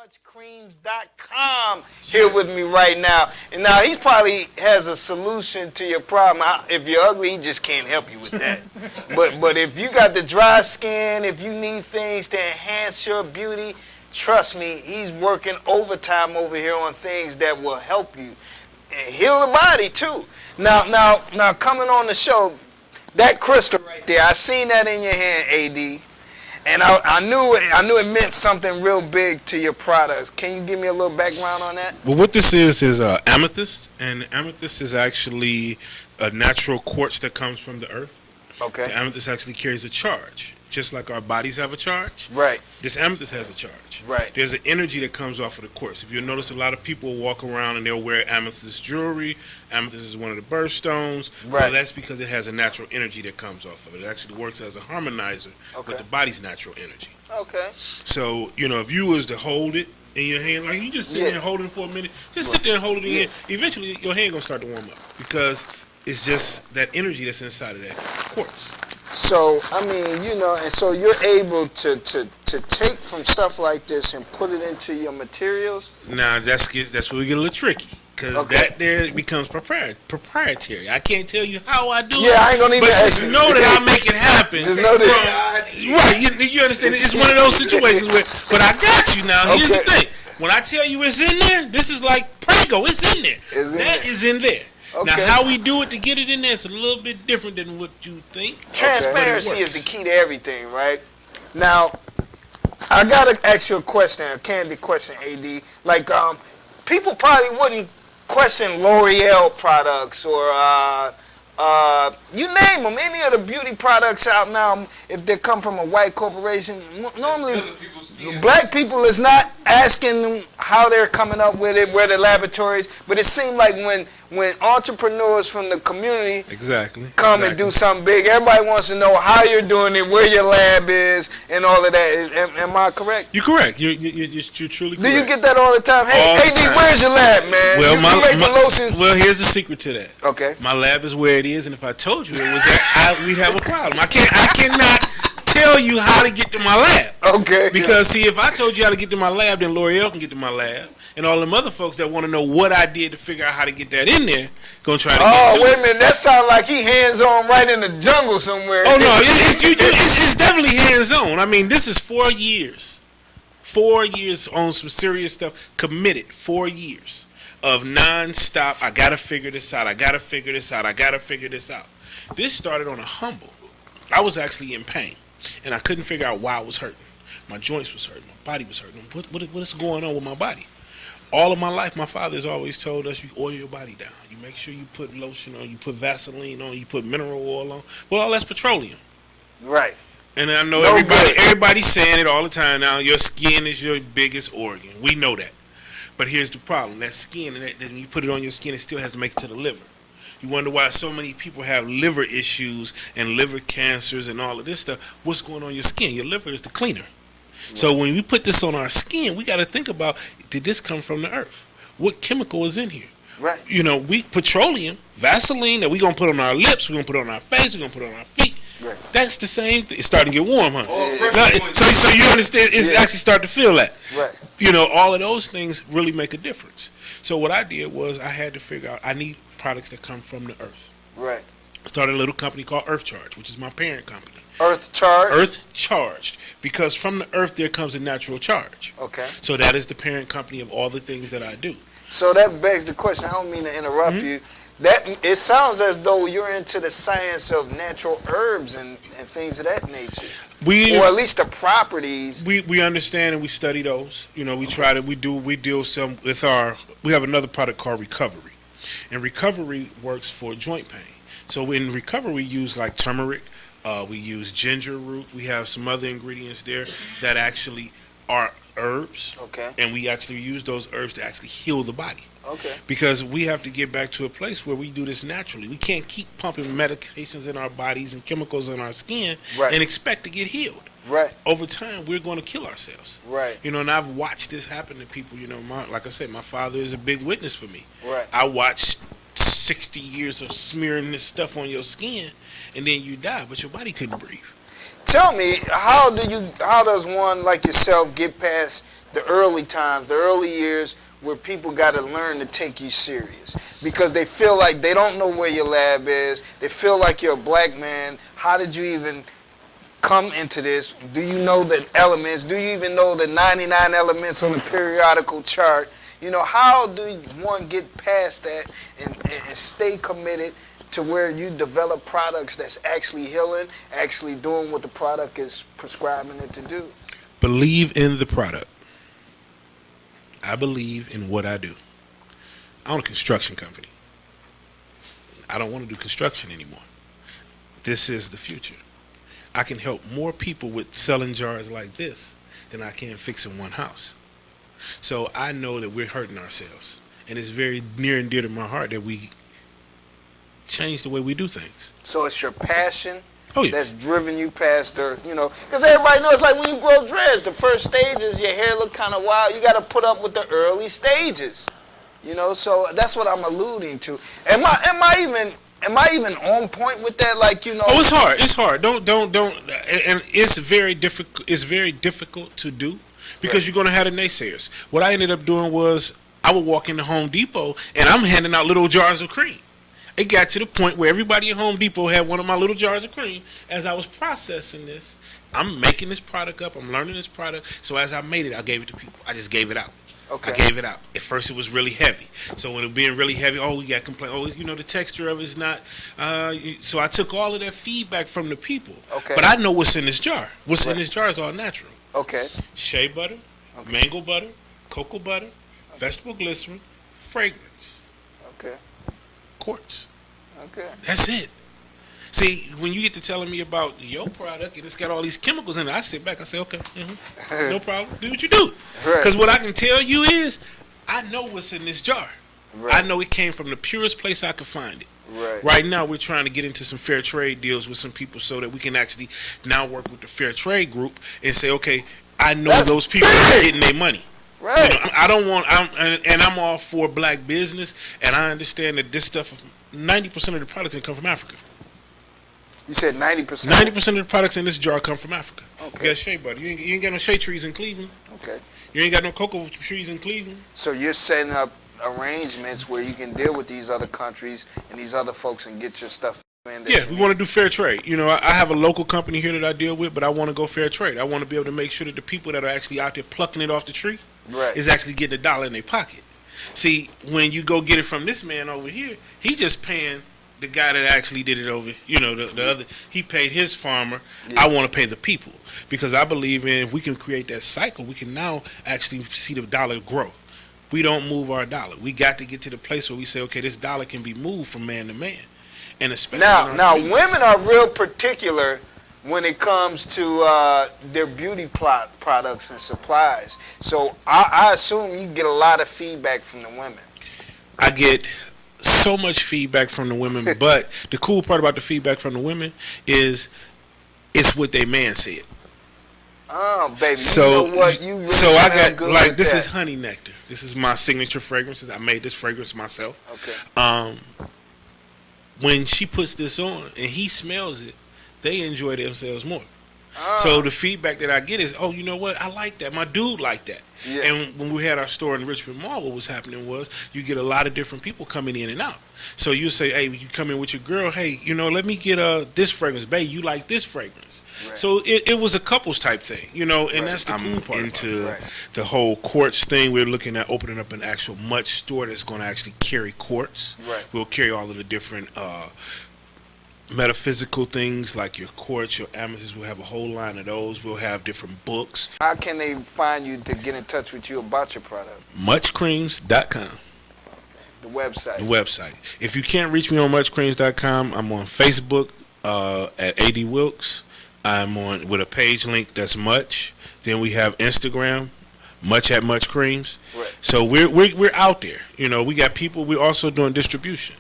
touchcreams.com here with me right now. And now he probably has a solution to your problem. If you're ugly, he just can't help you with that. but if you got the dry skin, if you need things to enhance your beauty, trust me, he's working overtime over here on things that will help you and heal the body too. Now coming on the show, that crystal right there, I seen that in your hand, AD. And I knew it meant something real big to your products. Can you give me a little background on that? Well, what this is amethyst, and amethyst is actually a natural quartz that comes from the earth. Okay. The amethyst actually carries a charge, just like our bodies have a charge. Right. This amethyst has a charge. Right. There's an energy that comes off of the quartz. If you notice, a lot of people walk around and they'll wear amethyst jewelry. Amethyst is one of the birthstones. Right. Well, that's because it has a natural energy that comes off of it. It actually works as a harmonizer with the body's natural energy. Okay. So, if you was to hold it in your hand, like you just sit there and hold it for a minute, just sit there and hold it in your hand. Eventually, your hand going to start to warm up because it's just that energy that's inside of that quartz. So, and so you're able to take from stuff like this and put it into your materials? Now, that's where we get a little tricky. Because that there becomes proprietary. I can't tell you how I do it. Yeah, I ain't gonna even ask you. But just know that I make it happen. Just know that. Right, you understand? It's one of those situations where, but I got you now. Here's the thing. When I tell you it's in there, this is like Prego. It's in there. That is in there. Okay. Now, how we do it to get it in there is a little bit different than what you think. Transparency is the key to everything, right? Now, I gotta ask you a question, a candid question, AD. Like, people probably wouldn't question L'Oreal products or you name them, any of the beauty products out now, if they come from a white corporation. Normally, black people is not asking them how they're coming up with it, where the laboratories, but it seemed like when entrepreneurs from the community come and do something big, everybody wants to know how you're doing it, where your lab is, and all of that. Am I correct? You're correct. You're truly correct. Do you get that all the time? Hey, AD, where's your lab, man? Well, well, here's the secret to that. Okay. My lab is where it is, and if I told you it was there, we'd have a problem. I cannot tell you how to get to my lab. Okay. Because see, if I told you how to get to my lab, then L'Oreal can get to my lab. And all them other folks that want to know what I did to figure out how to get that in there, gonna try to get to it. Oh, wait a minute. That sounds like he hands-on right in the jungle somewhere. Oh, no. It's definitely hands-on. I mean, this is 4 years. 4 years on some serious stuff. Committed. 4 years of non-stop. I got to figure this out. I got to figure this out. I got to figure this out. This started on a humble. I was actually in pain. And I couldn't figure out why I was hurting. My joints was hurting. My body was hurting. What is going on with my body? All of my life, my father has always told us, you oil your body down. You make sure you put lotion on, you put Vaseline on, you put mineral oil on. Well, all that's petroleum. Right. And I know everybody's saying it all the time now, your skin is your biggest organ. We know that. But here's the problem. That skin, and when you put it on your skin, it still has to make it to the liver. You wonder why so many people have liver issues and liver cancers and all of this stuff. What's going on in your skin? Your liver is the cleaner. Right. So when we put this on our skin, we got to think about, did this come from the earth? What chemical is in here? Right. Petroleum, Vaseline that we're going to put on our lips, we're going to put on our face, we're going to put on our feet. Right. That's the same thing. It's starting to get warm, huh? So you understand, it's actually starting to feel that. Right. All of those things really make a difference. So what I did was I had to figure out, I need products that come from the earth. Right. I started a little company called Earth Charge, which is my parent company. Earth Charged? Earth Charged. Because from the earth there comes a natural charge. Okay. So that is the parent company of all the things that I do. So that begs the question, I don't mean to interrupt you. It sounds as though you're into the science of natural herbs and things of that nature. Or at least the properties. We understand and we study those. We deal some with we have another product called Recovery. And Recovery works for joint pain. So in Recovery we use like turmeric, we use ginger root. We have some other ingredients there that actually are herbs. Okay. And we actually use those herbs to actually heal the body. Okay. Because we have to get back to a place where we do this naturally. We can't keep pumping medications in our bodies and chemicals in our skin and expect to get healed. Right. Over time, we're going to kill ourselves. Right. And I've watched this happen to people. Like I said, my father is a big witness for me. Right. I watched 60 years of smearing this stuff on your skin, and then you die, but your body couldn't breathe. Tell me, how does one like yourself get past the early times, the early years where people got to learn to take you serious because they feel like they don't know where your lab is. They feel like you're a black man. How did you even come into this? Do you know the elements? Do you even know the 99 elements on the periodical chart? You know, how do one get past that and stay committed to where you develop products that's actually healing, actually doing what the product is prescribing it to do? Believe in the product. I believe in what I do. I own a construction company. I don't want to do construction anymore. This is the future. I can help more people with selling jars like this than I can fixing one house. So I know that we're hurting ourselves. And it's very near and dear to my heart that we change the way we do things. So it's your passion yeah. that's driven you past the, you know, because everybody knows, like when you grow dreads, the first stages, your hair look kind of wild. You got to put up with the early stages, you know. So that's what I'm alluding to. Am I even on point with that? Like, you know. Oh, it's hard. It's hard. Don't. And it's very difficult. It's very difficult to do because you're gonna have the naysayers. What I ended up doing was I would walk into Home Depot and I'm handing out little jars of cream. It got to the point where everybody at Home Depot had one of my little jars of cream. As I was processing this, I'm making this product up. I'm learning this product. So as I made it, I gave it to people. I just gave it out. Okay. I gave it out. At first, it was really heavy. So when it was being really heavy, we got complaint. You know, the texture of it is not. So I took all of that feedback from the people. Okay. But I know what's in this jar. What's in this jar is all natural. Okay. Shea butter, mango butter, cocoa butter, vegetable glycerin, fragrance. Okay. Quartz. Okay. That's it. See, when you get to telling me about your product and it's got all these chemicals in it, I sit back and say, okay, no problem. Do what you do. Because what I can tell you is, I know what's in this jar. Right. I know it came from the purest place I could find it. Right now, we're trying to get into some fair trade deals with some people so that we can actually now work with the fair trade group and say, okay, I know those people are getting their money. Right. You know, I don't want, I'm all for black business, and I understand that this stuff, 90% of the products come from Africa. You said 90%? 90% of the products in this jar come from Africa. Okay. You got shea butter. You ain't got no shea trees in Cleveland. Okay. You ain't got no cocoa trees in Cleveland. So you're setting up arrangements where you can deal with these other countries and these other folks and get your stuff in there. Yeah, we want to do fair trade. You know, I have a local company here that I deal with, but I want to go fair trade. I want to be able to make sure that the people that are actually out there plucking it off the tree is actually getting $1 in their pocket. See, when you go get it from this man over here, he just paying the guy that actually did it over, you know, the other, he paid his farmer. Yeah. I want to pay the people because I believe in if we can create that cycle, we can now actually see the dollar grow. We don't move our dollar. We got to get to the place where we say, okay, this dollar can be moved from man to man. And especially now women are real particular when it comes to their beauty products and supplies. So I assume you get a lot of feedback from the women. I get so much feedback from the women, but the cool part about the feedback from the women is it's what they man said. Oh, baby. So, you know what? You really I got, good like, this that. is honey nectar. This is my signature fragrances. I made this fragrance myself. Okay. When she puts this on and he smells it, they enjoy themselves more. So the feedback that I get is, oh, you know what? I like that. My dude liked that. Yeah. And when we had our store in Richmond Mall, what was happening was you get a lot of different people coming in and out. So you say, hey, you come in with your girl, hey, you know, let me get this fragrance. Babe, you like this fragrance. Right. So it was a couples type thing, you know, and that's the cool part. I'm into the whole quartz thing. We're looking at opening up an actual Much store that's going to actually carry quartz. Right. We'll carry all of the different metaphysical things like your quartz, your amethyst. We'll have a whole line of those. We'll have different books. How can they find you to get in touch with you about your product? Muchcreams.com. The website. The website. If you can't reach me on muchcreams.com, I'm on Facebook at AD Wilks. I'm on with a page link that's Much. Then we have Instagram, Much at Much Creams. Right. So we're out there. You know, we got people. We're also doing distribution.